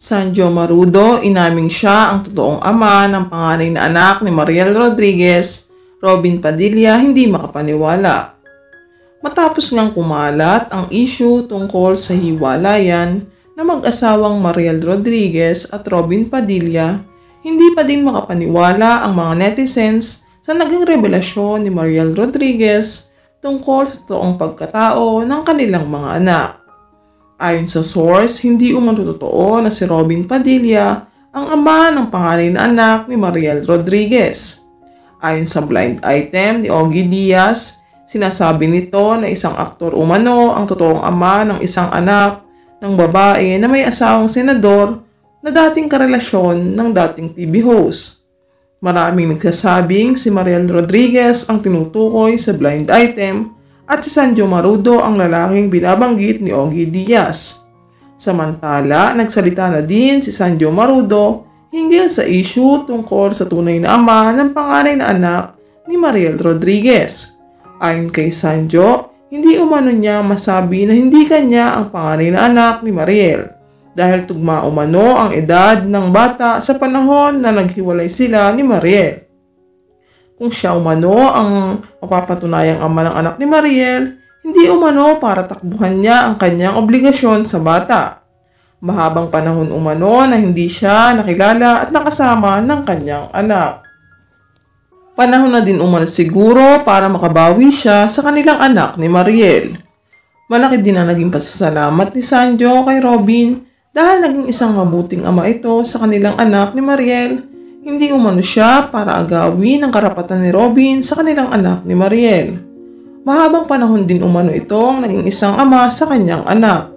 Sanjo Marudo, inaming siya ang totoong ama ng panganay na anak ni Mariel Rodriguez. Robin Padilla hindi makapaniwala. Matapos ngang kumalat ang issue tungkol sa hiwalayan na mag-asawang Mariel Rodriguez at Robin Padilla, hindi pa din makapaniwala ang mga netizens sa naging revelasyon ni Mariel Rodriguez tungkol sa totoong pagkatao ng kanilang mga anak. Ayon sa source, hindi umano totoo na si Robin Padilla ang ama ng panganay na anak ni Mariel Rodriguez. Ayon sa blind item ni Ogie Diaz, sinasabi nito na isang aktor umano ang totoong ama ng isang anak ng babae na may asawang senador na dating karelasyon ng dating TV host. Maraming nagsasabing si Mariel Rodriguez ang tinutukoy sa blind item at si Sanjo Marudo ang lalaking binabanggit ni Ogie Diaz. Samantala, nagsalita na din si Sanjo Marudo hinggil sa issue tungkol sa tunay na ama ng panganay na anak ni Mariel Rodriguez. Ayon kay Sanjo, hindi umano niya masabi na hindi kanya ang panganay na anak ni Mariel dahil tugma umano ang edad ng bata sa panahon na naghiwalay sila ni Mariel. Kung siya umano ang mapapatunayang ama ng anak ni Mariel, hindi umano para takbuhan niya ang kanyang obligasyon sa bata. Mahabang panahon umano na hindi siya nakilala at nakasama ng kanyang anak. Panahon na din umano siguro para makabawi siya sa kanilang anak ni Mariel. Malaki din ang naging pasasalamat ni Sanjo kay Robin dahil naging isang mabuting ama ito sa kanilang anak ni Mariel. Hindi umano siya para agawin ang karapatan ni Robin sa kanilang anak ni Mariel. Mahabang panahon din umano itong naging isang ama sa kanyang anak.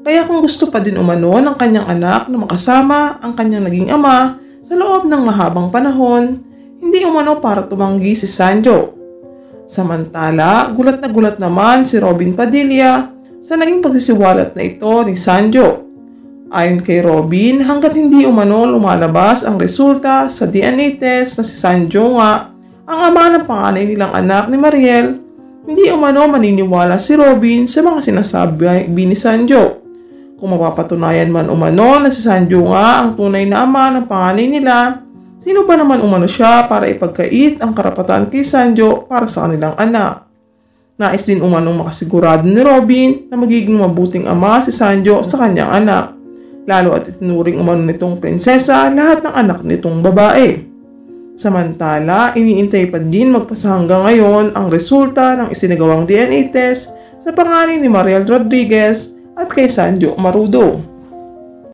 Kaya kung gusto pa din umano ng kanyang anak na makasama ang kanyang naging ama sa loob ng mahabang panahon, hindi umano para tumanggi si Sanjo. Samantala, gulat na gulat naman si Robin Padilla sa naging pagsisiwalat na ito ni Sanjo. Ayon kay Robin, hanggat hindi umano lumalabas ang resulta sa DNA test na si Sanjo nga ang ama ng panganay nilang anak ni Mariel, hindi umano maniniwala si Robin sa mga sinasabi ni Sanjo. Kung mapapatunayan man umano na si Sanjo nga ang tunay na ama ng panganay nila, sino ba naman umano siya para ipagkait ang karapatan kay Sanjo para sa kanilang anak? Nais din umano makasigurado ni Robin na magiging mabuting ama si Sanjo sa kanyang anak. Lalo at itinuring umano nitong prinsesa lahat ng anak nitong babae. Samantala, iniintay pa din magpasa hanggang ngayon ang resulta ng isinagawang DNA test sa panganay ni Mariel Rodriguez at kay Sanjo Marudo.